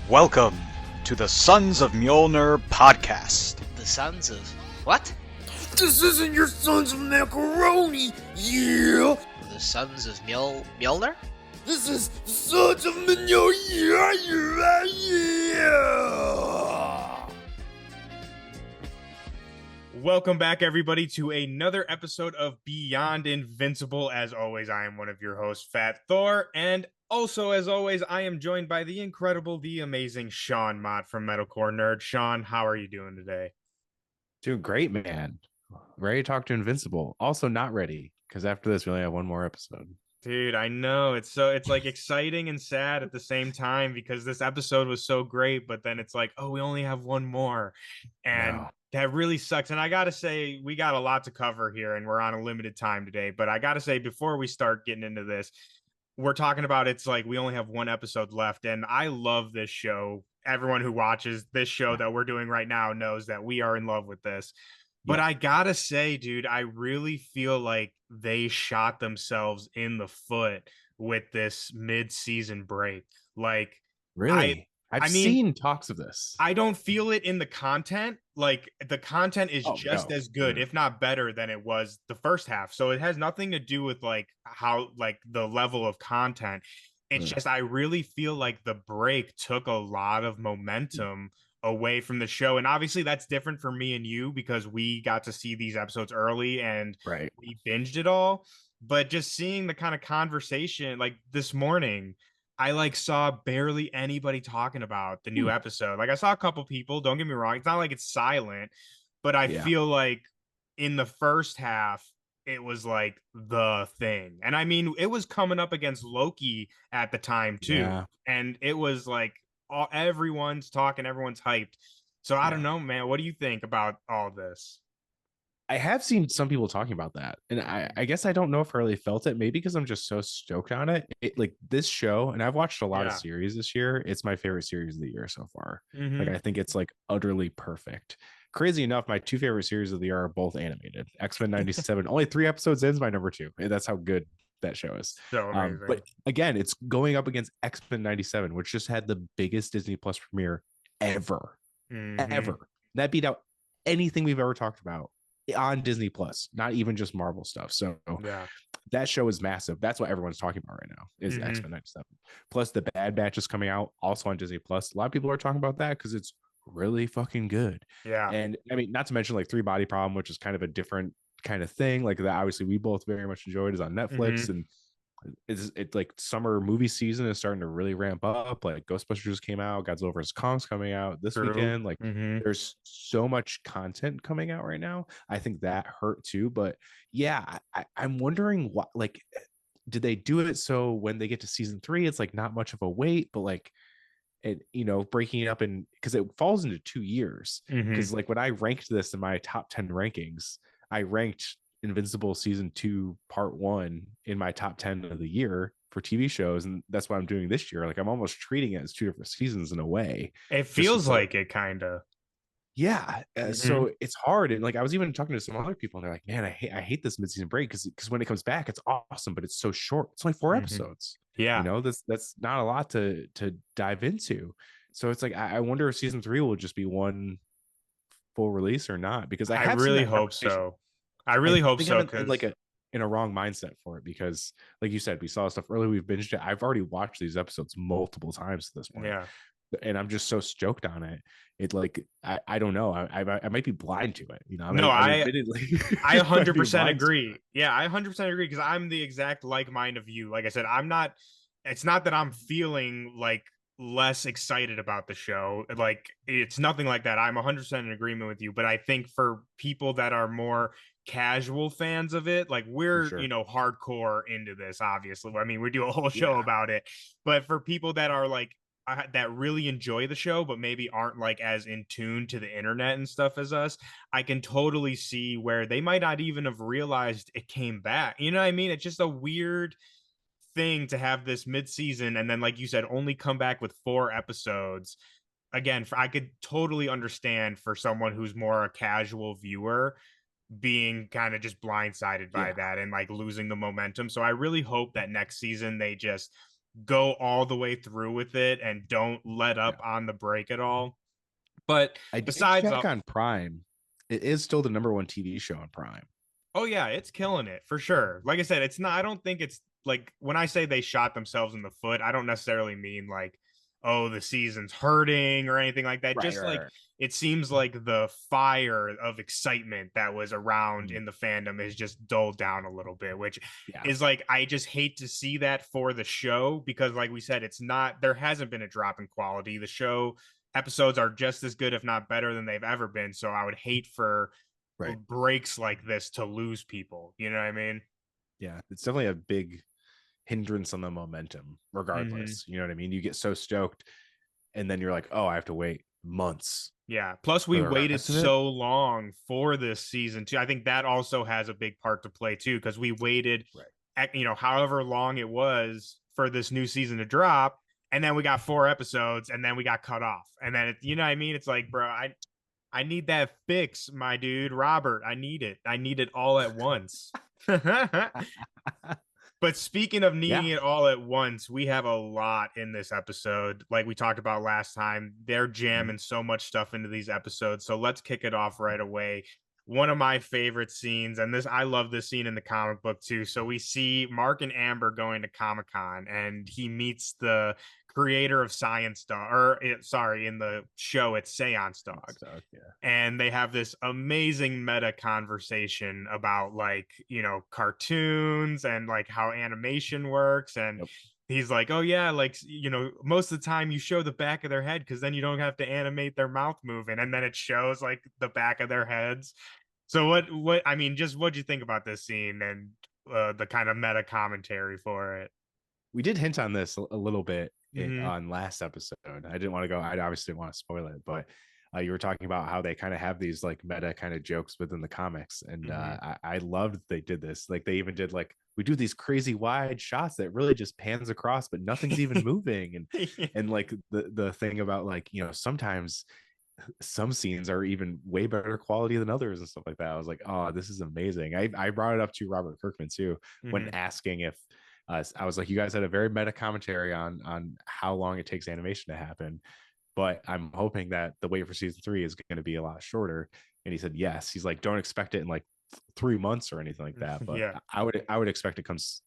Welcome to the Sons of Mjolnir podcast. The Sons of... what? This isn't your Sons of Macaroni, yeah! The Sons of Mjolnir? This is Sons of Mjolnir, yeah! Welcome back, everybody, to another episode of Beyond Invincible. As always, I am one of your hosts, Fat Thor, and also, as always, I am joined by the incredible, the amazing Sean Mott from Metalcore Nerd. Sean, how are you doing today? Doing great, man. Ready to talk to Invincible. Also not ready, because after this, we only have one more episode. Dude, I know. It's like exciting and sad at the same time because this episode was so great, but then it's like, oh, we only have one more. And that really sucks. And I got to say, we got a lot to cover here and we're on a limited time today. But I got to say, before we start getting into this, we're talking about it's like we only have one episode left. And I love this show. Everyone who watches this show that we're doing right now knows that we are in love with this. But I gotta say, dude, I really feel like they shot themselves in the foot with this mid-season break. Like, Really? I've mean, seen talks of this. I don't feel it in the content. Like, the content is just as good, if not better, than it was the first half. So it has nothing to do with like how like the level of content. It's just I really feel like the break took a lot of momentum away from the show, and obviously that's different for me and you because we got to see these episodes early and we binged it all. But just seeing the kind of conversation like this morning, I like saw barely anybody talking about the new episode. Like I saw a couple people, don't get me wrong, it's not like it's silent, but I feel like in the first half it was like the thing. And I mean, it was coming up against Loki at the time too, and it was like everyone's talking, everyone's hyped. So I don't know, man. What do you think about all this? I have seen some people talking about that, and I guess I don't know if I really felt it. Maybe because I'm just so stoked on it. Like this show, and I've watched a lot of series this year. It's my favorite series of the year so far. Like I think it's like utterly perfect. Crazy enough, my two favorite series of the year are both animated. X-Men 97, only 3 episodes in is my number 2. That's how good that show is. So amazing. But again, it's going up against X-Men 97, which just had the biggest Disney Plus premiere ever. That beat out anything we've ever talked about on Disney Plus, not even just Marvel stuff. So that show is massive. That's what everyone's talking about right now is X-Men 97. Plus the Bad Batch is coming out also on Disney Plus. A lot of people are talking about that because it's really fucking good. And I mean, not to mention like 3 Body Problem, which is kind of a different kind of thing, like that obviously we both very much enjoyed, is on Netflix. And it's like summer movie season is starting to really ramp up. Like Ghostbusters came out, Godzilla vs Kong's coming out this weekend. Like there's so much content coming out right now. I think that hurt too. But yeah, I'm wondering what, like, did they do it so when they get to season 3 it's like not much of a wait, but like it, you know, breaking it up in, because it falls into 2 years. Because like when I ranked this in my top 10 rankings, I ranked Invincible season 2 part 1 in my top 10 of the year for TV shows, and that's what I'm doing this year. Like I'm almost treating it as 2 different seasons in a way. It feels like it kind of. So it's hard. And like I was even talking to some other people and they're like, man, I hate this mid-season break because when it comes back it's awesome, but it's so short. It's only 4 episodes. You know, that's not a lot to dive into. So it's like I wonder if season 3 will just be one full release or not, because I really hope so. I really hope so, because like in a wrong mindset for it, because like you said, we saw stuff early, we've binged it. I've already watched these episodes multiple times at this point. And I'm just so stoked on it. It like I don't know. I might be blind to it. You know. I 100% agree. I 100% agree because I'm the exact like mind of you. Like I said, I'm not. It's not that I'm feeling like less excited about the show. Like it's nothing like that. I'm 100% in agreement with you. But I think for people that are more casual fans of it, like we're you know, hardcore into this. Obviously, I mean, we do a whole show about it. But for people that are like that really enjoy the show but maybe aren't like as in tune to the internet and stuff as us, I can totally see where they might not even have realized it came back. You know what I mean? It's just a weird thing to have this mid-season and then, like you said, only come back with 4 episodes. Again, I could totally understand for someone who's more a casual viewer being kind of just blindsided by that and like losing the momentum. So I really hope that next season they just go all the way through with it and don't let up on the break at all. But I did besides, check on Prime. It is still the #1 TV show on Prime. oh yeah, it's killing it for sure. Like I said, it's not. I don't think it's like when I say they shot themselves in the foot, I don't necessarily mean like, oh, the season's hurting or anything like that. Just like it seems like the fire of excitement that was around in the fandom is just dulled down a little bit, which is like I just hate to see that for the show because, like we said, it's not. There hasn't been a drop in quality. The show episodes are just as good, if not better, than they've ever been. So I would hate for breaks like this to lose people. You know what I mean? Yeah, it's definitely a big hindrance on the momentum, regardless. You know what I mean? You get so stoked, and then you're like, oh, I have to wait months. Yeah. Plus, we waited so long for this season too. I think that also has a big part to play too, because we waited, however long it was for this new season to drop, and then we got 4 episodes, and then we got cut off, and then you know what I mean? It's like, bro, I need that fix, my dude, Robert. I need it all at once. But speaking of needing it all at once, we have a lot in this episode. Like we talked about last time, they're jamming so much stuff into these episodes. So let's kick it off right away. One of my favorite scenes, and this I love this scene in the comic book too. So we see Mark and Amber going to Comic-Con, and he meets the creator of Science Dog, in the show it's Seance Dog. And they have this amazing meta conversation about like, cartoons and like how animation works. And he's like, oh yeah, like, most of the time you show the back of their head because then you don't have to animate their mouth moving, and then it shows like the back of their heads. So what I mean, just what'd you think about this scene and the kind of meta commentary for it? We did hint on this a little bit on last episode. I didn't want to go, I obviously didn't want to spoil it, but you were talking about how they kind of have these like meta kind of jokes within the comics, and I loved they did this. Like they even did like, we do these crazy wide shots that really just pans across, but nothing's even moving, and like the thing about like, sometimes some scenes are even way better quality than others and stuff like that. I was like, oh, this is amazing. I brought it up to Robert Kirkman too when asking if I was like, you guys had a very meta commentary on how long it takes animation to happen, but I'm hoping that the wait for season 3 is going to be a lot shorter. And he said yes. He's like, don't expect it in like 3 months or anything like that, but I would expect it comes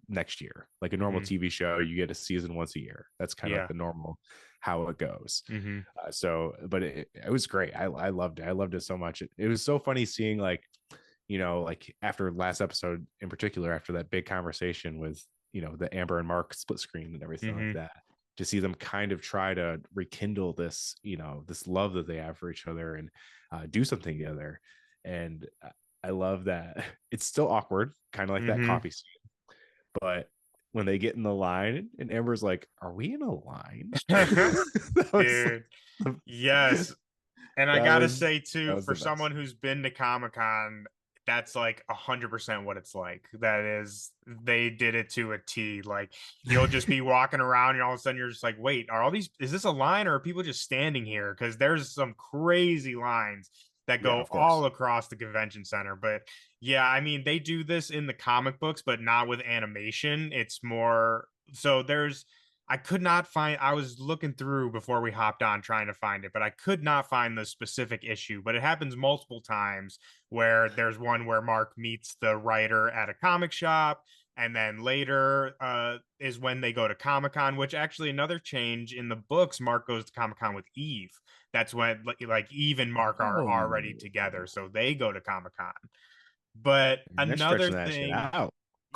next year. Like a normal TV show, you get a season once a year. That's kind of like the normal how it goes. But it was great. I loved it. I loved it so much. It was so funny seeing like, like after last episode in particular, after that big conversation with, the Amber and Mark split screen and everything like that, to see them kind of try to rekindle this, this love that they have for each other and do something together. And I love that it's still awkward, kind of like that coffee scene. But when they get in the line and Amber's like, are we in a line? Dude, yes. And I gotta say too, for someone who's been to Comic-Con, that's like 100% what it's like. That is, they did it to a T. Like you'll just be walking around and all of a sudden you're just like, wait, is this a line or are people just standing here? Because there's some crazy lines that go all across the convention center. But yeah, I mean, they do this in the comic books, but not with animation. It's more so I could not find, I was looking through before we hopped on trying to find it, but I could not find the specific issue. But it happens multiple times where there's one where Mark meets the writer at a comic shop, and then later is when they go to Comic-Con, which actually another change in the books, Mark goes to Comic-Con with Eve. That's when like Eve and Mark are already together, so they go to Comic-Con. But another thing,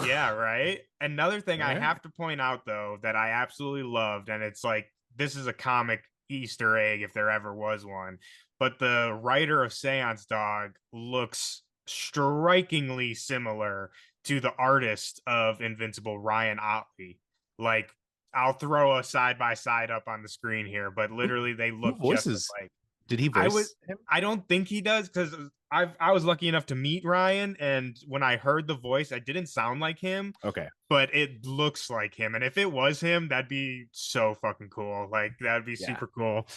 yeah, right. Another thing I have to point out though that I absolutely loved, and it's like this is a comic Easter egg if there ever was one, but the writer of Seance Dog looks strikingly similar to the artist of Invincible, Ryan Otley. Like I'll throw a side by side up on the screen here, but literally they look just like. Did he voice him? I don't think he does, because I was lucky enough to meet Ryan, and when I heard the voice, it didn't sound like him. Okay. But it looks like him. And if it was him, that'd be so fucking cool. Like that'd be super cool.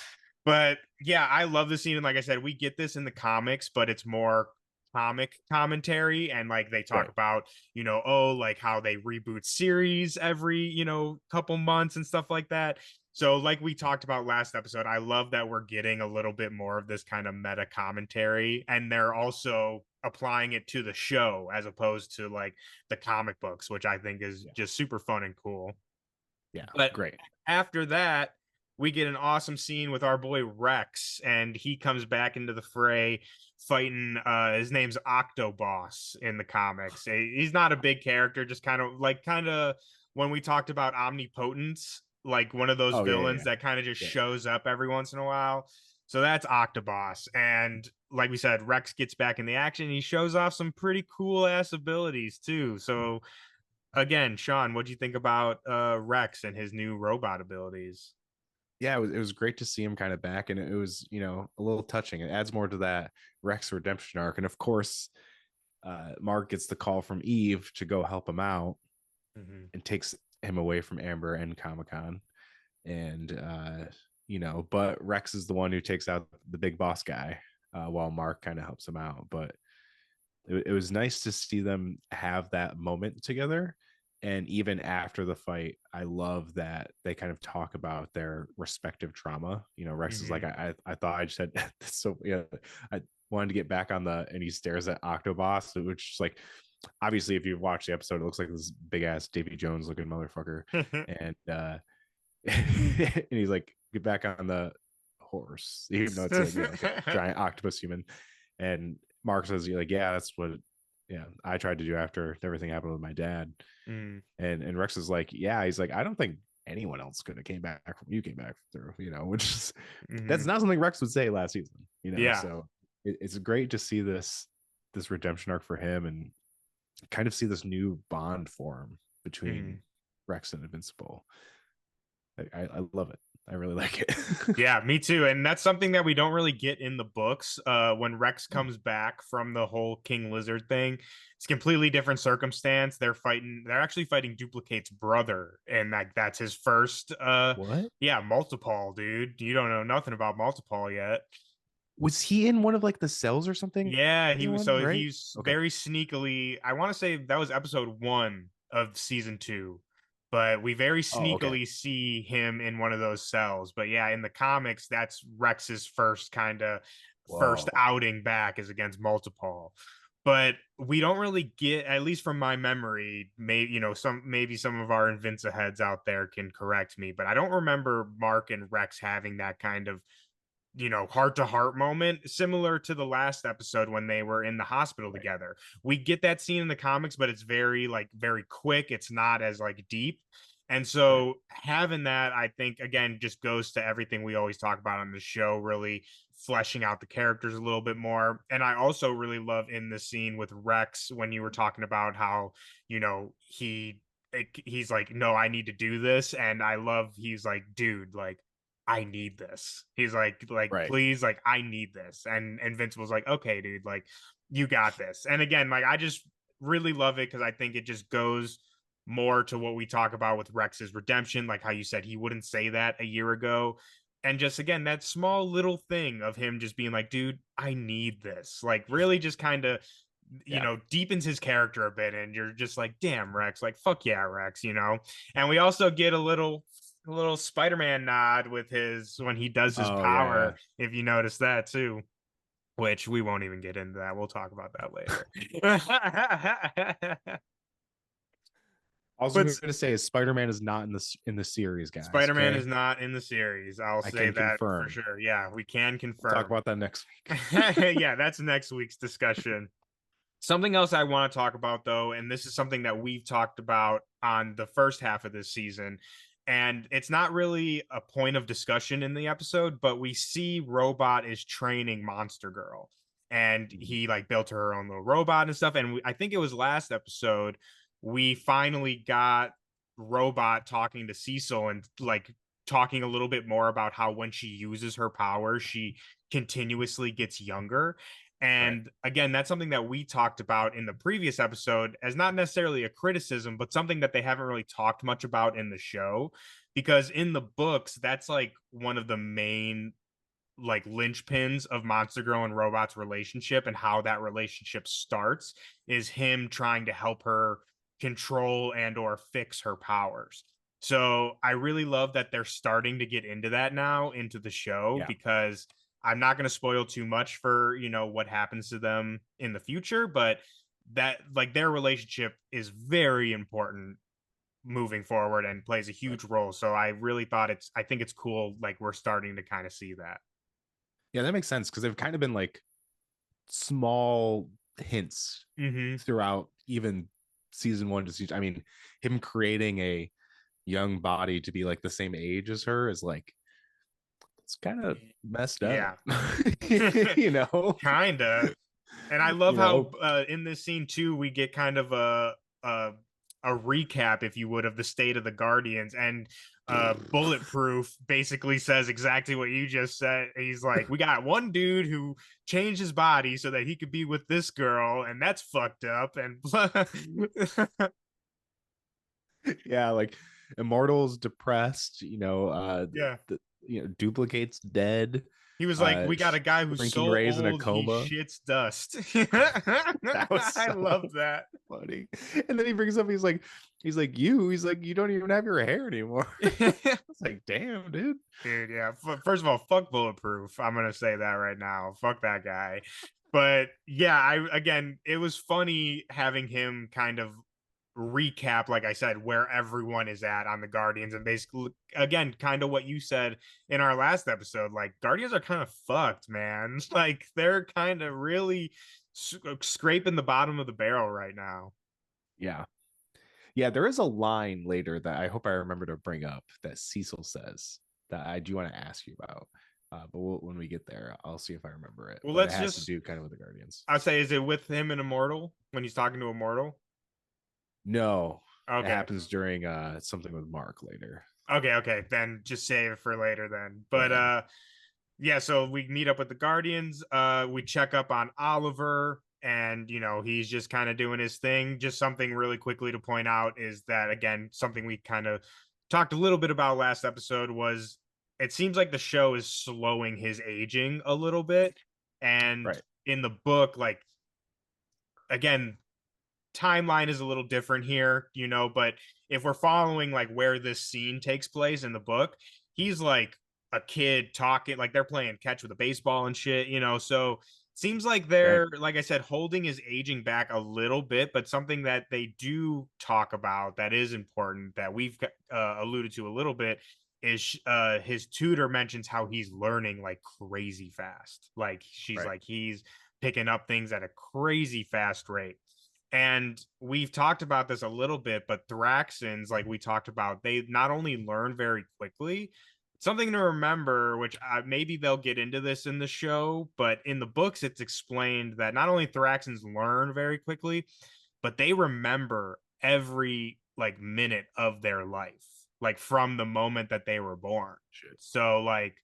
But yeah, I love the scene. And like I said, we get this in the comics, but it's more comic commentary, and like they talk Right. about, like how they reboot series every, couple months and stuff like that. So like we talked about last episode, I love that we're getting a little bit more of this kind of meta commentary, and they're also applying it to the show as opposed to like the comic books, which I think is just super fun and cool. Yeah, But great. after that, we get an awesome scene with our boy Rex, and he comes back into the fray fighting his name's Octoboss in the comics. He's not a big character, just kind of when we talked about omnipotence, like one of those villains that kind of just shows up every once in a while. So that's Octoboss. And like we said, Rex gets back in the action. He shows off some pretty cool ass abilities too. So again, Sean, what do you think about Rex and his new robot abilities? Yeah, it was great to see him kind of back, and it was, a little touching. It adds more to that Rex redemption arc. And of course, Mark gets the call from Eve to go help him out, and takes him away from Amber and Comic-Con. And but Rex is the one who takes out the big boss guy, while Mark kind of helps him out. But it was nice to see them have that moment together. And even after the fight, I love that they kind of talk about their respective trauma. Rex is like, I thought I just had so I wanted to get back on and he stares at Octoboss, which is like, obviously if you've watched the episode, it looks like this big ass Davy Jones looking motherfucker. And and he's like, get back on the horse, even though it's like a giant octopus human. And Mark says, like, yeah, that's what I tried to do after everything happened with my dad. And Rex is like, yeah, he's like, I don't think anyone else could have came back from you came back through, which is that's not something Rex would say last season, so it's great to see this redemption arc for him, and kind of see this new bond form between Rex and Invincible. I love it. I really like it. Yeah, me too. And that's something that we don't really get in the books. When Rex comes back from the whole King Lizard thing, it's completely different circumstance. They're actually fighting Duplicate's brother, and that's his first What? Yeah, Multipole, dude. You don't know nothing about Multipole yet. Was he in one of like the cells or something? Yeah, he was. So right? he's very sneakily. I want to say that was episode 1 of season 2, but we very sneakily see him in one of those cells. But yeah, in the comics, that's Rex's first outing back is against Multipole. But we don't really get, at least from my memory, maybe some of our Invinci heads out there can correct me, but I don't remember Mark and Rex having that kind of heart to heart moment similar to the last episode when they were in the hospital together. We get that scene in the comics, but it's very quick. It's not as deep. And so having that, I think, again, just goes to everything we always talk about on the show, really fleshing out the characters a little bit more. And I also really love in the scene with Rex when you were talking about how, he's like, no, I need to do this. And I love, he's like, dude, like, I need this. He's like, please, like, I need this. And Vince was like, okay, dude, like, you got this. And again, like, I just really love it because I think it just goes more to what we talk about with Rex's redemption, like how you said he wouldn't say that a year ago. And just again, that small little thing of him just being like, dude, I need this, like, really just kind of deepens his character a bit. And you're just like, damn, Rex, like, fuck yeah, Rex, And we also get a little Spider-Man nod with when he does his power. Yeah. If you notice that too, which we won't even get into that. We'll talk about that later. I was going to say Spider-Man is not in the series, guys. Spider-Man is not in the series. I say that confirm. For sure. Yeah, we can confirm. We'll talk about that next week. Yeah, that's next week's discussion. Something else I want to talk about, though, and this is something that we've talked about on the first half of this season, and it's not really a point of discussion in the episode, but we see Robot is training Monster Girl, and he built her own little robot and stuff. And I think it was last episode we finally got Robot talking to Cecil and talking a little bit more about how when she uses her power, she continuously gets younger. And again, that's something that we talked about in the previous episode as not necessarily a criticism, but something that they haven't really talked much about in the show, because in the books, that's one of the main like linchpins of Monster Girl and Robot's relationship, and how that relationship starts is him trying to help her control and or fix her powers. So I really love that they're starting to get into that now into the show, because I'm not going to spoil too much for, what happens to them in the future, but that like their relationship is very important moving forward and plays a huge role. So I really thought I think it's cool. Like we're starting to kind of see that. Yeah, that makes sense, because they've kind of been like small hints throughout even season 1 to season. I mean, him creating a young body to be like the same age as her is like, it's kind of messed up. Yeah. Kinda. And I love how in this scene too we get kind of a recap, if you would, of the state of the Guardians, and Bulletproof basically says exactly what you just said. He's like, we got one dude who changed his body so that he could be with this girl, and that's fucked up. And yeah, like Immortal's depressed, Duplicate's dead. He was like, we got a guy who's so Ray's old in a coma. he shits dust. That was I love that. Funny. And then he brings up, he's like, you don't even have your hair anymore. It's like, damn, dude. Dude, yeah. First of all, fuck Bulletproof. I'm gonna say that right now. Fuck that guy. But yeah, it was funny having him kind of recap, like I said, where everyone is at on the Guardians, and basically, again, kind of what you said in our last episode, like Guardians are kind of fucked, man. Like they're kind of really scraping the bottom of the barrel right now. Yeah, there is a line later that I hope I remember to bring up that Cecil says that I do want to ask you about. But when we get there, I'll see if I remember it. Well, but let's it has just to do kind of with the Guardians. I'd say, is it with him and Immortal when he's talking to Immortal? No. Okay. It happens during something with Mark later. Okay. Then just save it for later then. But yeah, so we meet up with the Guardians. We check up on Oliver, and he's just kind of doing his thing. Just something really quickly to point out is that, again, something we kind of talked a little bit about last episode was it seems like the show is slowing his aging a little bit. And in the book, like, again, timeline is a little different here, but if we're following like where this scene takes place in the book, he's like a kid talking, like they're playing catch with a baseball and shit, so seems like they're, like I said, holding his aging back a little bit. But something that they do talk about that is important, that we've alluded to a little bit, is his tutor mentions how he's learning like crazy fast. Like she's like, he's picking up things at a crazy fast rate. And we've talked about this a little bit, but Thraxans, like we talked about, they not only learn very quickly, something to remember, which maybe they'll get into this in the show, but in the books, it's explained that not only Thraxans learn very quickly, but they remember every like minute of their life, like from the moment that they were born. So like,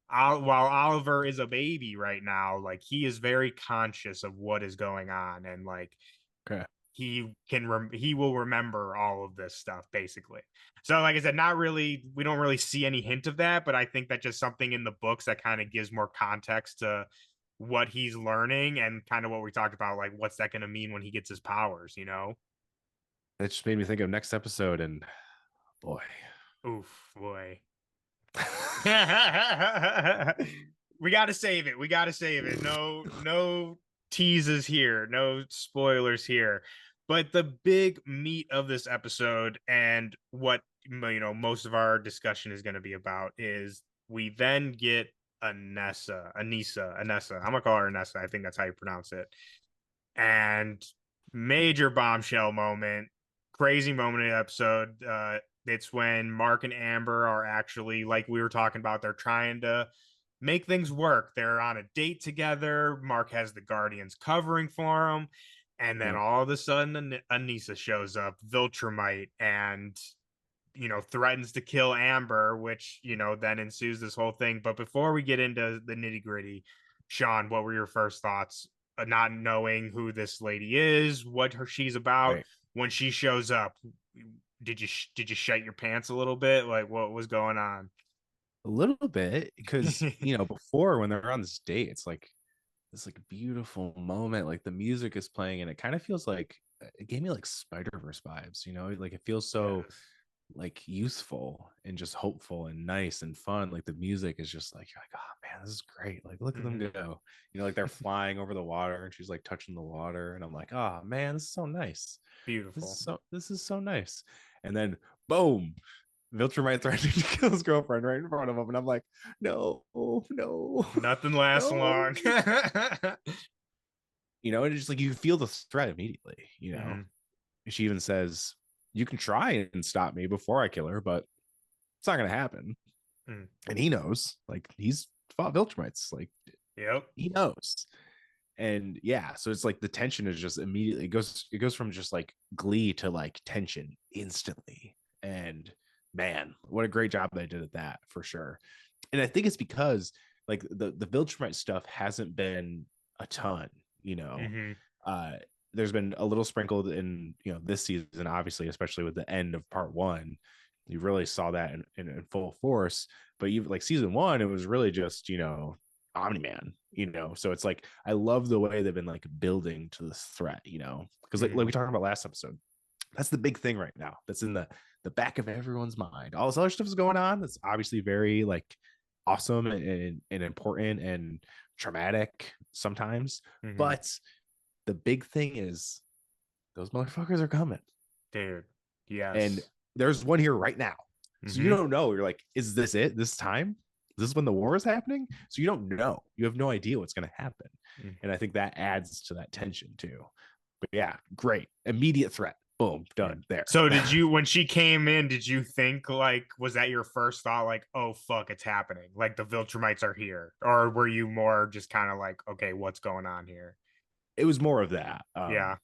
while Oliver is a baby right now, like he is very conscious of what is going on, and like, he will remember all of this stuff basically. So like I said, we don't really see any hint of that, but I think that just something in the books that kind of gives more context to what he's learning, and kind of what we talked about, like what's that going to mean when he gets his powers, It just made me think of next episode, and boy. We got to save it. No teases here, no spoilers here. But the big meat of this episode, and what most of our discussion is going to be about, is we then get Anissa. I'm gonna call her Anissa. I think that's how you pronounce it. And major bombshell moment, crazy moment in the episode. It's when Mark and Amber are actually, like we were talking about, they're trying to make things work. They're on a date together. Mark has the Guardians covering for him. And then all of a sudden, Anissa shows up, Viltrumite, and, threatens to kill Amber, which, then ensues this whole thing. But before we get into the nitty gritty, Sean, what were your first thoughts? Not knowing who this lady is, what she's about, when she shows up, did you shit your pants a little bit? Like, what was going on? A little bit, because before when they're on this date, it's like this like beautiful moment, like the music is playing, and it kind of feels like it gave me like Spider-Verse vibes, like it feels so like youthful and just hopeful and nice and fun. Like the music is just like, you're like, oh man, this is great. Like look at them go. Like they're flying over the water and she's like touching the water. And I'm like, oh man, this is so nice. Beautiful. This is so nice. And then boom, Viltrumite threatening to kill his girlfriend right in front of him. And I'm like, no. Nothing lasts long. And it's just like you feel the threat immediately, She even says, you can try and stop me before I kill her, but it's not going to happen. And he knows, like, he's fought Viltrumites. Like, yep, he knows. And yeah, so it's like the tension is just immediately it goes from just like glee to like tension instantly. And man, what a great job they did at that, for sure. And I think it's because like the Viltrumite stuff hasn't been a ton, there's been a little sprinkled in this season, obviously, especially with the end of part 1. You really saw that in full force. But you like season 1, it was really just Omni-Man, so it's like I love the way they've been like building to this threat, because like we talked about last episode, that's the big thing right now that's in the back of everyone's mind. All this other stuff is going on that's obviously very like awesome and important and traumatic sometimes, but the big thing is those motherfuckers are coming, dude. Yes. And there's one here right now. So you don't know. You're like, is this it? This time? This is when the war is happening? So you don't know. You have no idea what's going to happen. And I think that adds to that tension too. But yeah, great. Immediate threat. Boom, done there. So did you, when she came in, did you think like, was that your first thought? Like, oh, fuck, it's happening. Like the Viltrumites are here. Or were you more just kind of like, okay, what's going on here? It was more of that. Yeah.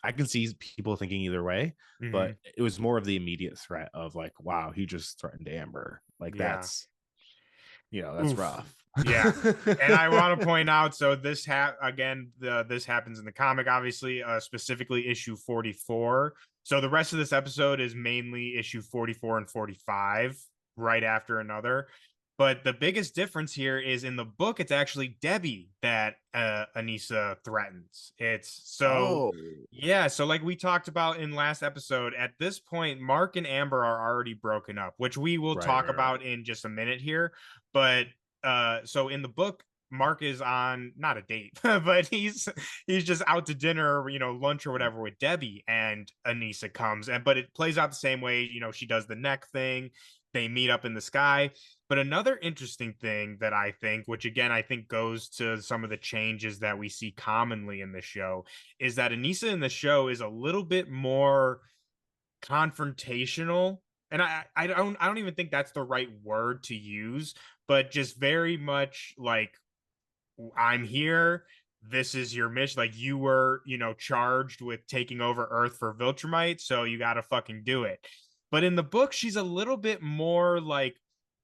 I can see people thinking either way, but it was more of the immediate threat of like, wow, he just threatened Amber. Like that's rough. Yeah. And I want to point out, so this this happens in the comic, obviously, specifically issue 44. So the rest of this episode is mainly issue 44 and 45 right after another. But the biggest difference here is in the book, it's actually Debbie that Anissa threatens. So like we talked about in last episode, at this point, Mark and Amber are already broken up, which we will talk about in just a minute here. But so in the book, Mark is on not a date, but he's just out to dinner, lunch or whatever with Debbie, and Anissa comes, but it plays out the same way. She does the neck thing. They meet up in the sky. But another interesting thing that I think, which again, I think goes to some of the changes that we see commonly in the show, is that Anissa in the show is a little bit more confrontational. And I don't even think that's the right word to use, but just very much like, I'm here. This is your mission. Like you were, charged with taking over Earth for Viltrumite, so you got to fucking do it. But in the book, she's a little bit more like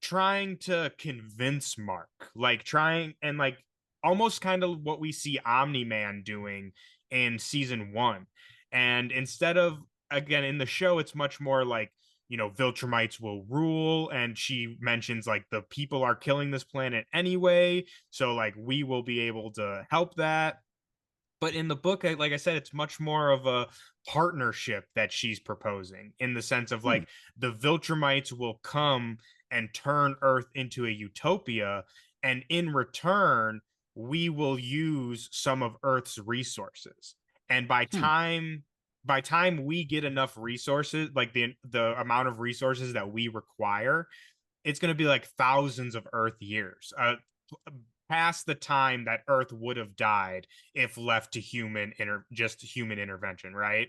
trying to convince Mark, like trying and like almost kind of what we see Omni-Man doing in season 1. And instead of, again, in the show, it's much more like, Viltrumites will rule. And she mentions like the people are killing this planet anyway. So like we will be able to help that. But in the book, like I said, it's much more of a partnership that she's proposing, in the sense of like the Viltrumites will come and turn Earth into a utopia. And in return, we will use some of Earth's resources. And by time we get enough resources, like the amount of resources that we require, it's going to be like thousands of Earth years. Past the time that Earth would have died if left to human intervention, right?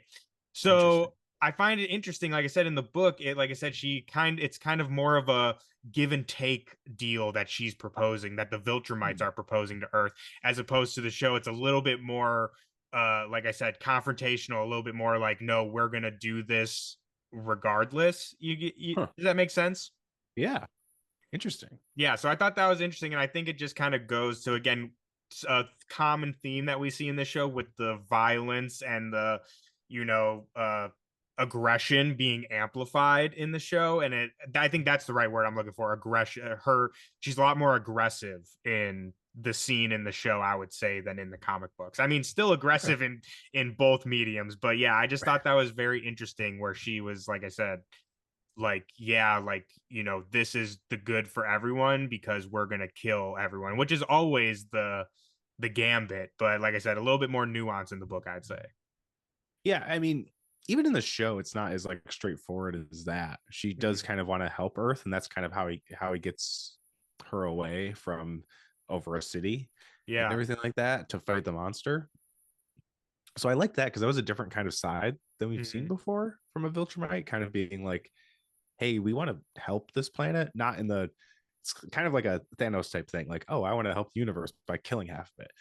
So I find it interesting. Like I said in the book, it's kind of more of a give and take deal that she's proposing, that the Viltrumites are proposing to Earth, as opposed to the show. It's a little bit more, like I said, confrontational. A little bit more like, no, we're gonna do this regardless. Does that make sense? Yeah. Interesting. Yeah, so I thought that was interesting, and I think it just kind of goes to, again, a common theme that we see in the show with the violence and the, aggression being amplified in the show, and I think that's the right word I'm looking for. Aggression. She's a lot more aggressive in the scene in the show, I would say, than in the comic books. I mean, still aggressive in both mediums, but yeah, I just thought that was very interesting where she was, like I said, like, yeah, like, this is the good for everyone because we're gonna kill everyone, which is always the gambit, but like I said, a little bit more nuance in the book, I'd say. Yeah, I mean, even in the show, it's not as like straightforward as that. She does kind of want to help Earth, and that's kind of how he gets her away from over a city and Yeah. everything like that to fight the monster. So I like that because that was a different kind of side than we've seen before from a Viltrumite, kind of being like, hey, we want to help this planet, not in the it's kind of like a Thanos type thing, like, oh, I want to help the universe by killing half of it.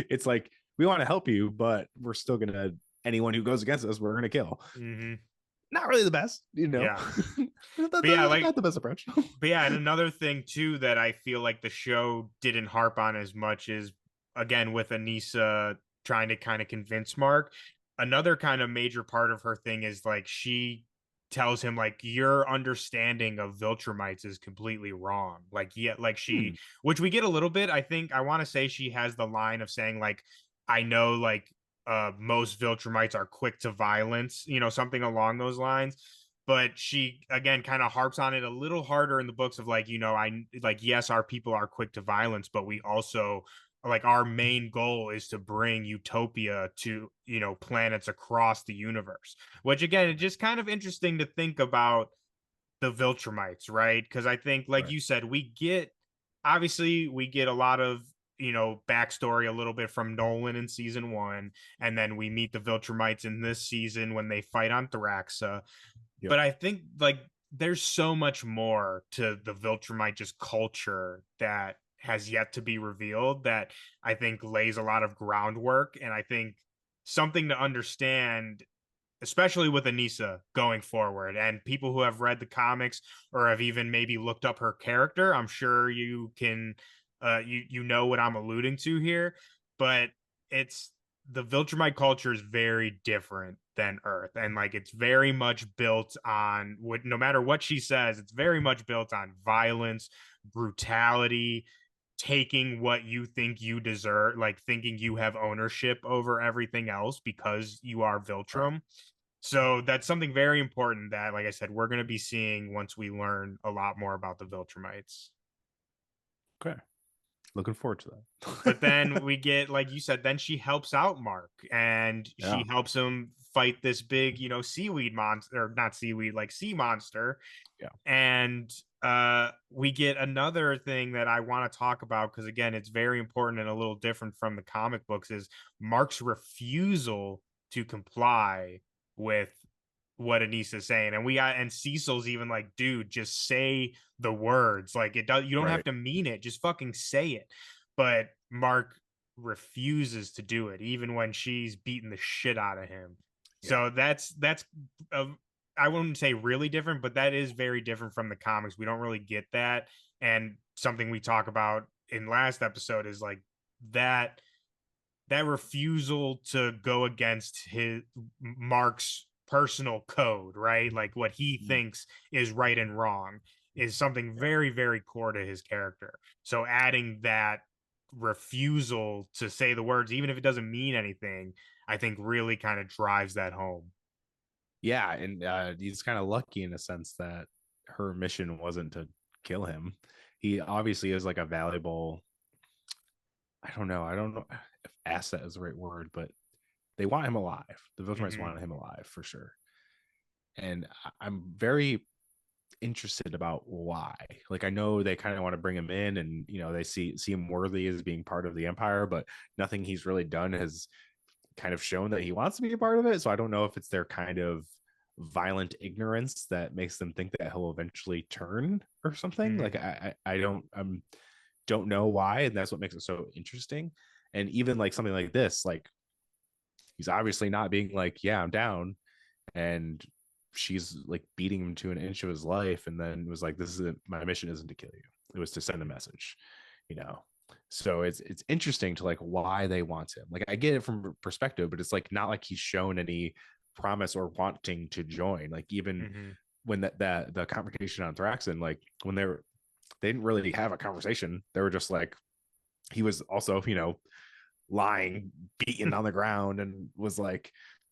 It's like we want to help you, but we're still gonna anyone who goes against us, we're gonna kill. Not really the best, Yeah. But yeah, like not the best approach. But yeah, and another thing too that I feel like the show didn't harp on as much is, again, with Anissa trying to kind of convince Mark. Another kind of major part of her thing is like she tells him like your understanding of Viltrumites is completely wrong. Like, yeah, like which we get a little bit. I think I want to say she has the line of saying like, I know like most Viltrumites are quick to violence, something along those lines. But she again kind of harps on it a little harder in the books of like, I like, yes, our people are quick to violence, but we also like our main goal is to bring utopia to planets across the universe, which again is just kind of interesting to think about the Viltrumites, right? Because I think, like you said, we get a lot of backstory a little bit from Nolan in season 1, and then we meet the Viltrumites in this season when they fight on Thraxa. But I think like there's so much more to the Viltrumite just culture that has yet to be revealed that I think lays a lot of groundwork. And I think something to understand, especially with Anissa going forward, and people who have read the comics or have even maybe looked up her character, I'm sure you can you know what I'm alluding to here. But it's the Viltrumite culture is very different than Earth, and like it's very much built on what, no matter what she says, it's very much built on violence, brutality, taking what you think you deserve, like thinking you have ownership over everything else because you are Viltrum. So that's something very important that, like I said, we're going to be seeing once we learn a lot more about the Viltrumites. Okay. Looking forward to that. But then we get, like you said, then she helps out Mark and she helps him fight this big, seaweed monster, or not seaweed, like sea monster. Yeah. And we get another thing that I want to talk about because, again, it's very important and a little different from the comic books is Mark's refusal to comply with what Anissa's saying. And Cecil's even like, dude, just say the words. Like you don't have to mean it, just fucking say it. But Mark refuses to do it, even when she's beating the shit out of him. So that's I wouldn't say really different, but that is very different from the comics. We don't really get that. And something we talk about in last episode is like that refusal to go against Mark's personal code, right? Like what he thinks is right and wrong is something very, very core to his character. So adding that refusal to say the words, even if it doesn't mean anything, I think really kind of drives that home. Yeah, and he's kind of lucky in a sense that her mission wasn't to kill him. He obviously is like a valuable, I don't know if asset is the right word, but they want him alive. The Viltrumites wanted him alive for sure. And I'm very interested about why. Like I know they kind of want to bring him in and they see him worthy as being part of the Empire, but nothing he's really done has kind of shown that he wants to be a part of it. So I don't know if it's their kind of violent ignorance that makes them think that he'll eventually turn or something. Like I don't know why, and that's what makes it so interesting. And even like something like this, like he's obviously not being like, yeah, I'm down, and she's like beating him to an inch of his life, and then was like, this isn't my mission, isn't to kill you, it was to send a message. So it's interesting to like why they want him. Like I get it from perspective, but it's like not like he's shown any promise or wanting to join. Like even when the confrontation on Thraxon, like when they didn't really have a conversation. They were just like, he was also, lying, beaten on the ground, and was like,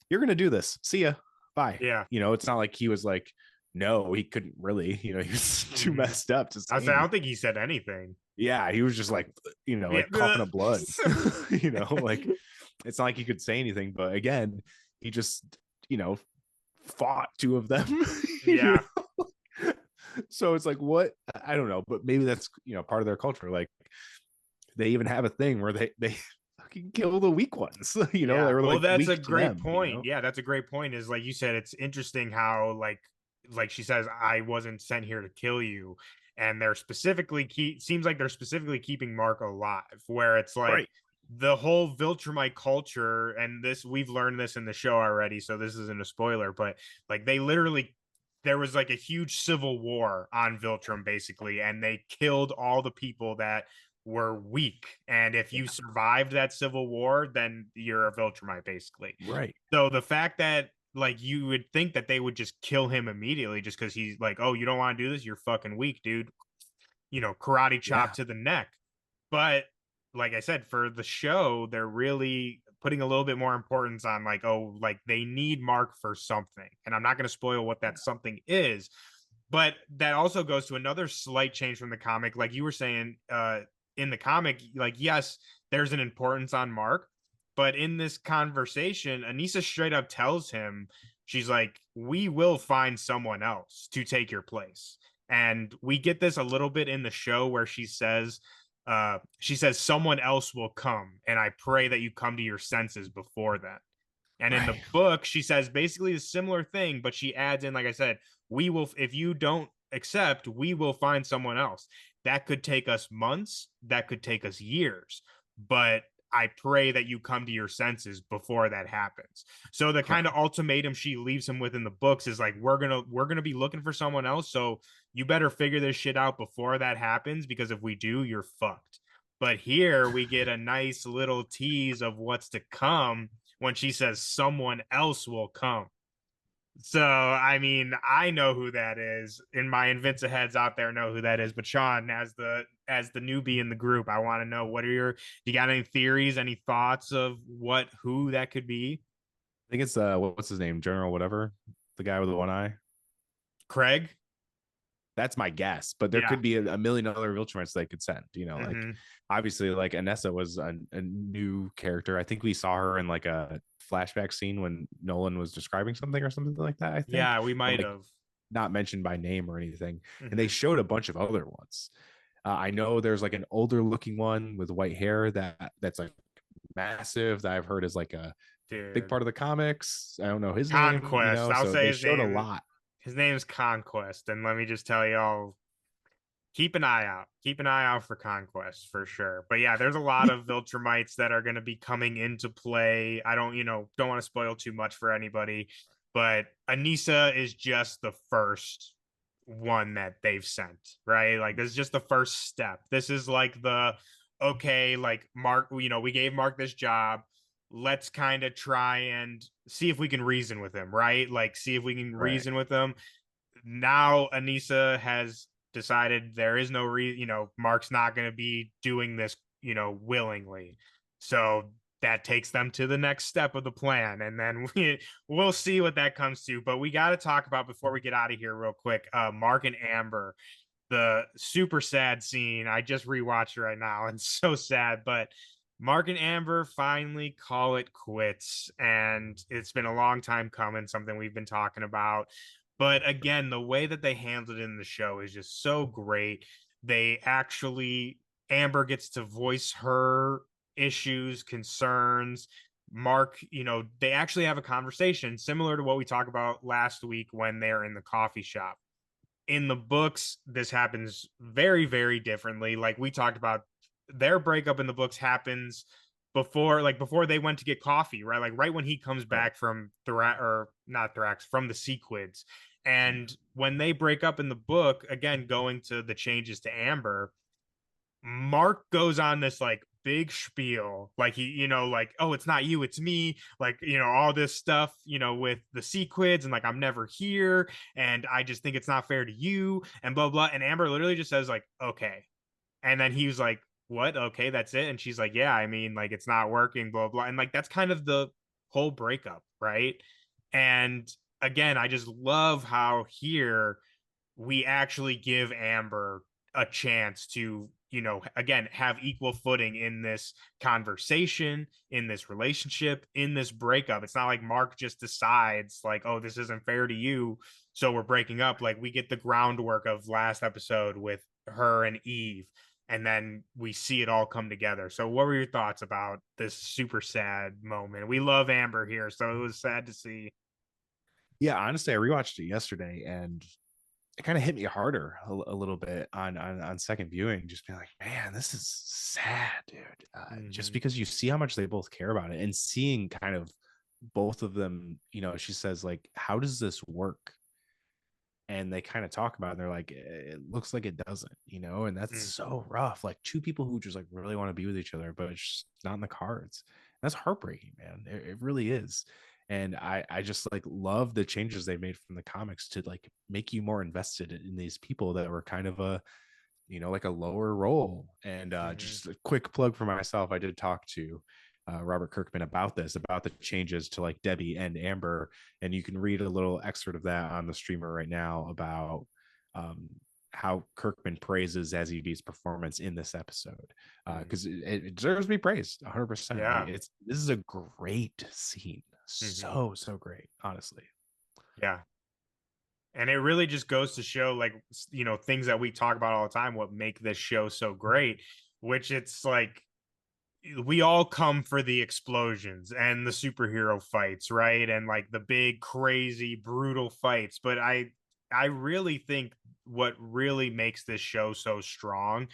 "You're gonna do this. See ya. Bye." Yeah. It's not like he was like, no, he couldn't really. He was too messed up to say. I don't think he said anything. Yeah, he was just like, like coughing up blood. Like it's not like he could say anything. But again, he just, fought two of them. Yeah. So it's like, what? I don't know, but maybe that's part of their culture. Like they even have a thing where they fucking kill the weak ones. They were well, like, that's weak a great them, point. Yeah, that's a great point. Is like you said, it's interesting how like she says, I wasn't sent here to kill you, and they're specifically seems like they're specifically keeping Mark alive, where it's like right. The whole Viltrumite culture, and this we've learned this in the show already, so this isn't a spoiler, but like they literally, there was like a huge civil war on Viltrum basically, and they killed all the people that were weak, and if you survived that civil war, then you're a Viltrumite basically. Right. So the fact that like you would think that they would just kill him immediately just because he's like, oh, you don't want to do this, you're fucking weak, dude, karate chop to the neck. But like I said, for the show, they're really putting a little bit more importance on like, oh, like they need Mark for something. And I'm not going to spoil what that something is, but that also goes to another slight change from the comic. Like you were saying, in the comic, like, yes, there's an importance on Mark, but in this conversation, Anissa straight up tells him, she's like, we will find someone else to take your place. And we get this a little bit in the show where she says, someone else will come, and I pray that you come to your senses before then. And in the book, she says basically a similar thing, but she adds in, like I said, we will, if you don't accept, we will find someone else. That could take us months, that could take us years, but I pray that you come to your senses before that happens. So the kind of ultimatum she leaves him with in the books is like, we're gonna be looking for someone else, so you better figure this shit out before that happens, because if we do, you're fucked. But here we get a nice little tease of what's to come when she says someone else will come. So, I mean, I know who that is, and my Invincible heads out there know who that is. But Sean, as the newbie in the group, I want to know, do you got any theories, any thoughts of who that could be? I think it's what's his name, General whatever, the guy with the one eye. Craig. That's my guess, but there could be a million other Viltrumites they could send. Like obviously, like Anissa was a new character. I think we saw her in like a flashback scene when Nolan was describing something or something like that. I think. Yeah, we might have not mentioned by name or anything, and they showed a bunch of other ones. I know there's like an older looking one with white hair that's like massive that I've heard is like a big part of the comics. I don't know his name. I'll so say they his showed name. A lot. His name is Conquest, and let me just tell y'all, keep an eye out. Keep an eye out for Conquest for sure. But yeah, there's a lot of Viltrumites that are going to be coming into play. I don't want to spoil too much for anybody, but Anissa is just the first one that they've sent, right? Like this is just the first step. This is like like Mark, we gave Mark this job. Let's kind of try and see if we can reason with him, right? Like see if we can reason with him. Now Anissa has decided there is no Mark's not going to be doing this, willingly. So that takes them to the next step of the plan, and then we'll see what that comes to. But we got to talk about, before we get out of here real quick, Mark and Amber, the super sad scene. I just rewatched it right now, and so sad, but Mark and Amber finally call it quits, and it's been a long time coming, something we've been talking about. But again, the way that they handled it in the show is just so great. Amber gets to voice her issues, concerns. Mark, they actually have a conversation similar to what we talked about last week when they're in the coffee shop. In the books, this happens very, very differently. Like we talked about, their breakup in the books happens before they went to get coffee, right? Like right when he comes back from from the Sequids. And when they break up in the book, again, going to the changes to Amber, Mark goes on this like big spiel, like he, like, oh, it's not you, it's me, like, all this stuff, with the sequids, and like, I'm never here, and I just think it's not fair to you, and blah blah. And Amber literally just says like, okay. And then he was like, what? Okay, that's it. And she's like, yeah, I mean, like, it's not working, blah blah. And like, that's kind of the whole breakup, right? And again, I just love how here we actually give Amber a chance to, again, have equal footing in this conversation, in this relationship, in this breakup. It's not like Mark just decides, like, oh, this isn't fair to you, so we're breaking up. Like, we get the groundwork of last episode with her and Eve, and then we see it all come together. So, what were your thoughts about this super sad moment? We love Amber here, so it was sad to see. Yeah, honestly, I rewatched it yesterday, and it kind of hit me harder a little bit on second viewing. Just being like, man, this is sad, dude. Just because you see how much they both care about it, and seeing kind of both of them, she says like, how does this work? And they kind of talk about it, and they're like, it looks like it doesn't, and that's so rough. Like, two people who just like really want to be with each other, but it's just not in the cards. That's heartbreaking, man. It really is. And I just like love the changes they made from the comics to like make you more invested in these people that were kind of a, like a lower role. And just a quick plug for myself, I did talk to Robert Kirkman about the changes to like Debbie and Amber, and you can read a little excerpt of that on the streamer right now about how Kirkman praises Zazie performance in this episode, because it deserves to be praised 100%. Yeah. This is a great scene. So great, honestly. Yeah. And it really just goes to show, like, things that we talk about all the time, what make this show so great, which it's like, we all come for the explosions and the superhero fights, right? And like the big, crazy, brutal fights. But I really think what really makes this show so strong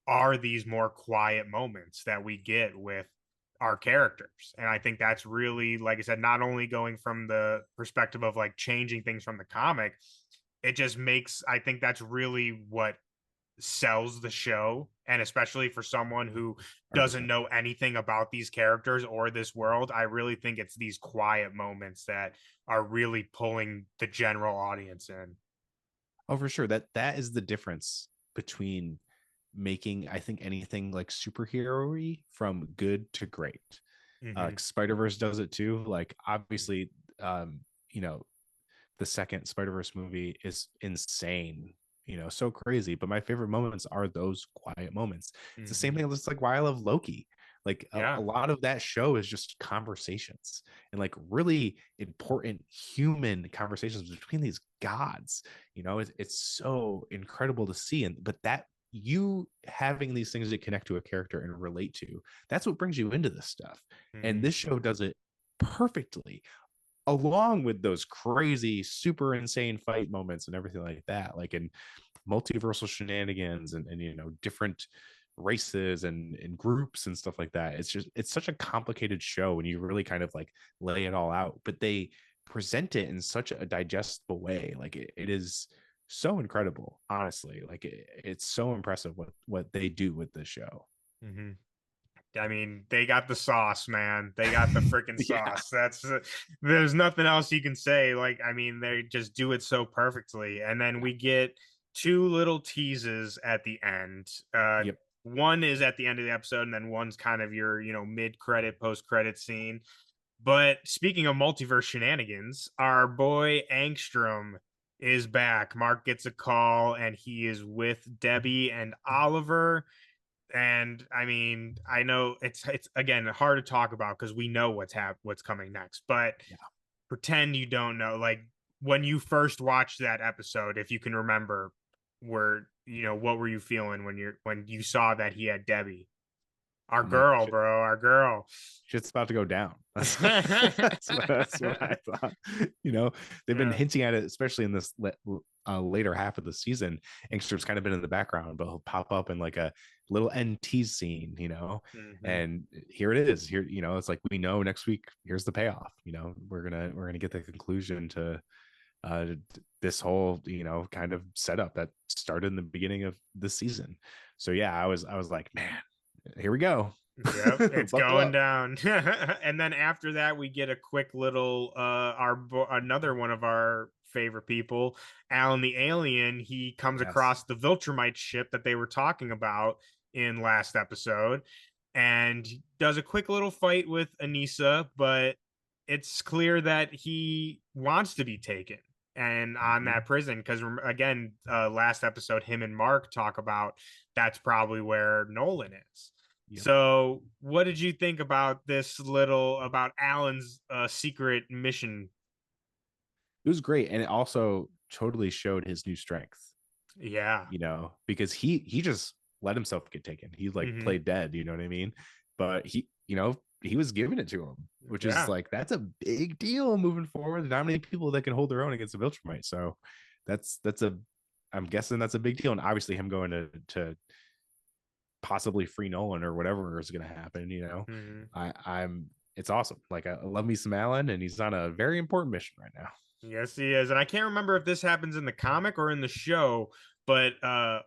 are these more quiet moments that we get with our characters. And I think that's really, like I said, not only going from the perspective of like changing things from the comic, it just makes, I think that's really what sells the show. And especially for someone who doesn't 100%. know anything about these characters or this world, I really think it's these quiet moments that are really pulling the general audience in. Oh, for sure. That is the difference between making, I think, anything like superhero-y from good to great. Spider-Verse does it too. Like, obviously, the second Spider-Verse movie is insane, so crazy. But my favorite moments are those quiet moments. It's the same thing. It's like why I love Loki. Like a lot of that show is just conversations, and like really important human conversations between these gods. It's so incredible to see. But that, you having these things to connect to a character and relate to, that's what brings you into this stuff. And this show does it perfectly, along with those crazy, super insane fight moments and everything like that, like in multiversal shenanigans and different races and groups and stuff like that. It's such a complicated show when you really kind of like lay it all out, but they present it in such a digestible way. Like it is so incredible, honestly. Like it's so impressive what they do with this show. I mean, they got the sauce, man. They got the freaking sauce. That's there's nothing else you can say. Like, I mean, they just do it so perfectly. And then we get two little teases at the end. One is at the end of the episode, and then one's kind of your, mid-credit, post-credit scene. But speaking of multiverse shenanigans, our boy Angstrom is back. Mark gets a call, and he is with Debbie and Oliver. And I mean, I know it's again hard to talk about because we know what's coming next, but pretend you don't know. Like, when you first watched that episode, if you can remember, what were you feeling when you saw that he had Debbie? Our girl, bro, our girl. Shit's about to go down. That's what I thought. They've been hinting at it, especially in this later half of the season. Angstrom's kind of been in the background, but he'll pop up in like a little end tease scene, and here it is. Here, it's like, we know next week, here's the payoff. We're gonna get the conclusion to this whole kind of setup that started in the beginning of the season. So yeah, I was like, man, here we go. Yep, it's Buckle going up. down. And then after that, we get a quick little another one of our favorite people, Alan the Alien. He comes Yes. across the Viltrumite ship that they were talking about in last episode and does a quick little fight with Anissa, but it's clear that he wants to be taken and on that prison because again, last episode, him and Mark talk about that's probably where Nolan is. Yep. So, what did you think about this little about Alan's secret mission? It was great, and it also totally showed his new strength. Yeah, Because he just let himself get taken. He like played dead, you know what I mean? But he was giving it to him, which is like that's a big deal moving forward. Not many people that can hold their own against the Viltrumite. So that's I'm guessing that's a big deal. And obviously him going to possibly free Nolan or whatever is going to happen. I'm it's awesome. Like I love me some Alan, and he's on a very important mission right now. Yes, he is. And I can't remember if this happens in the comic or in the show, but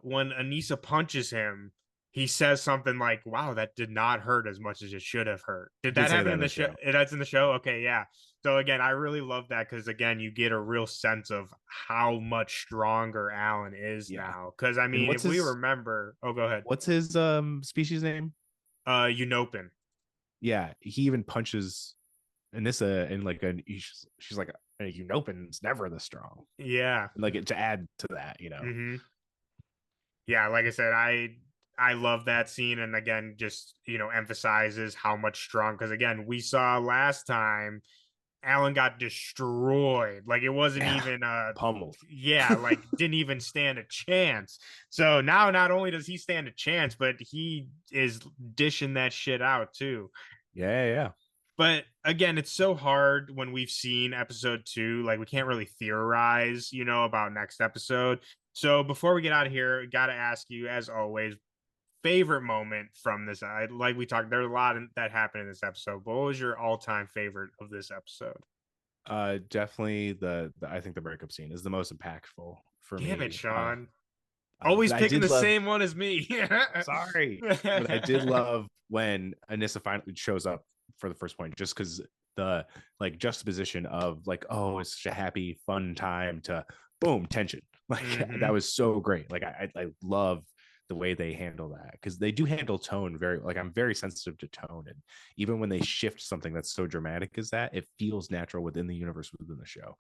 when Anissa punches him, he says something like, "Wow, that did not hurt as much as it should have hurt." Did that happen in the show? That's in the show? Okay, yeah. So again, I really love that because again, you get a real sense of how much stronger Alan is now. Because I mean, if we remember, oh, go ahead. What's his species name? Unopin. Yeah, he even punches Anissa and like she's like Unopin's never this strong. Yeah, and like to add to that, Yeah, like I said, I love that scene, and again, just emphasizes how much strong. Because again, we saw last time Alan got destroyed. Like it wasn't even pummeled. Yeah, like didn't even stand a chance. So now not only does he stand a chance, but he is dishing that shit out too. Yeah. But again, it's so hard when we've seen episode 2. Like we can't really theorize, about next episode. So before we get out of here, got to ask you, as always, favorite moment from this. Like we talked, there's a lot that happened in this episode. But what was your all-time favorite of this episode? Definitely the I think the breakup scene is the most impactful for me. Damn it, Sean. Always picking the same one as me. Sorry. But I did love when Anissa finally shows up for the first point, just because the like juxtaposition of like, oh, it's such a happy, fun time to boom, tension. Like that was so great. Like I love the way they handle that because they do handle tone very like I'm very sensitive to tone, and even when they shift something that's so dramatic as that, it feels natural within the universe within the show.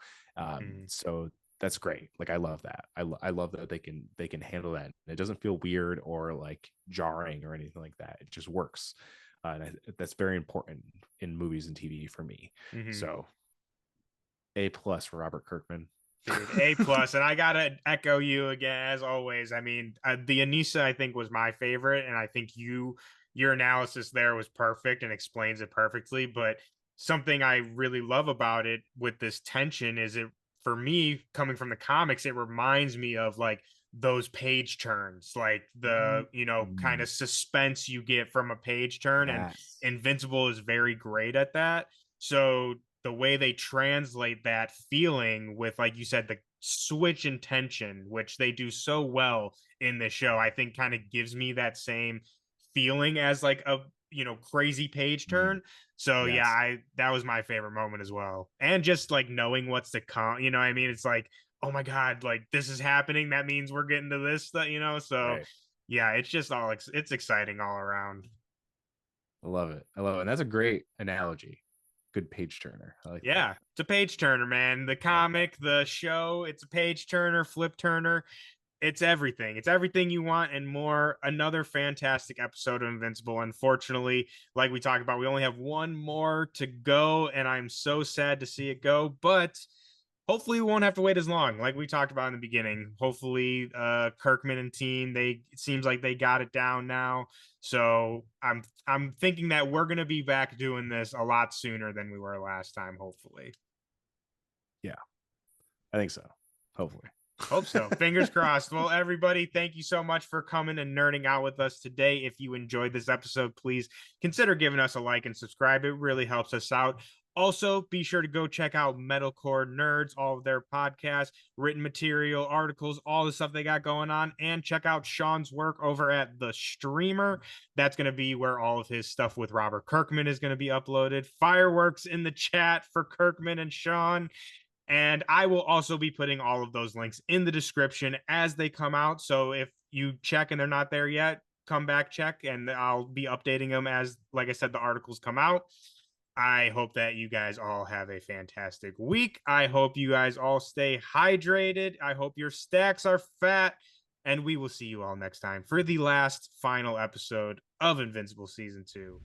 So that's great. Like I love that. I love that they can handle that. It doesn't feel weird or like jarring or anything like that. It just works. And that's very important in movies and TV for me. So A+ for Robert Kirkman. Dude, A+. And I gotta echo you again, as always. I mean, the Anissa I think was my favorite, and I think your analysis there was perfect and explains it perfectly. But something I really love about it with this tension is it, for me, coming from the comics, it reminds me of like those page turns, like the kind of suspense you get from a page turn. And Invincible is very great at that. So the way they translate that feeling with, like you said, the switch in tension, which they do so well in this show, I think kind of gives me that same feeling as like a crazy page turn. So yeah, that was my favorite moment as well. And just like knowing what's to come, what I mean? It's like, oh my God, like this is happening. That means we're getting to this, so yeah, it's just it's exciting all around. I love it. And that's a great analogy. Good page turner. I like that. It's a page turner, man. The comic, the show, it's a page turner, flip turner. It's everything. It's everything you want and more. Another fantastic episode of Invincible. Unfortunately, like we talked about, we only have one more to go, and I'm so sad to see it go. But hopefully, we won't have to wait as long. Like we talked about in the beginning. Hopefully, Kirkman and team, it seems like they got it down now. So I'm thinking that we're gonna be back doing this a lot sooner than we were last time. Hopefully. Yeah, I think so. Hopefully. Hope so. Fingers crossed. Well, everybody, thank you so much for coming and nerding out with us today. If you enjoyed this episode, please consider giving us a like and subscribe. It really helps us out. Also, be sure to go check out Metalcore Nerds, all of their podcasts, written material, articles, all the stuff they got going on, and check out Sean's work over at The Streamer. That's going to be where all of his stuff with Robert Kirkman is going to be uploaded. Fireworks in the chat for Kirkman and Sean. And I will also be putting all of those links in the description as they come out. So if you check and they're not there yet, come back, check, and I'll be updating them as, like I said, the articles come out. I hope that you guys all have a fantastic week. I hope you guys all stay hydrated. I hope your stacks are fat. And we will see you all next time for the last final episode of Invincible Season 2.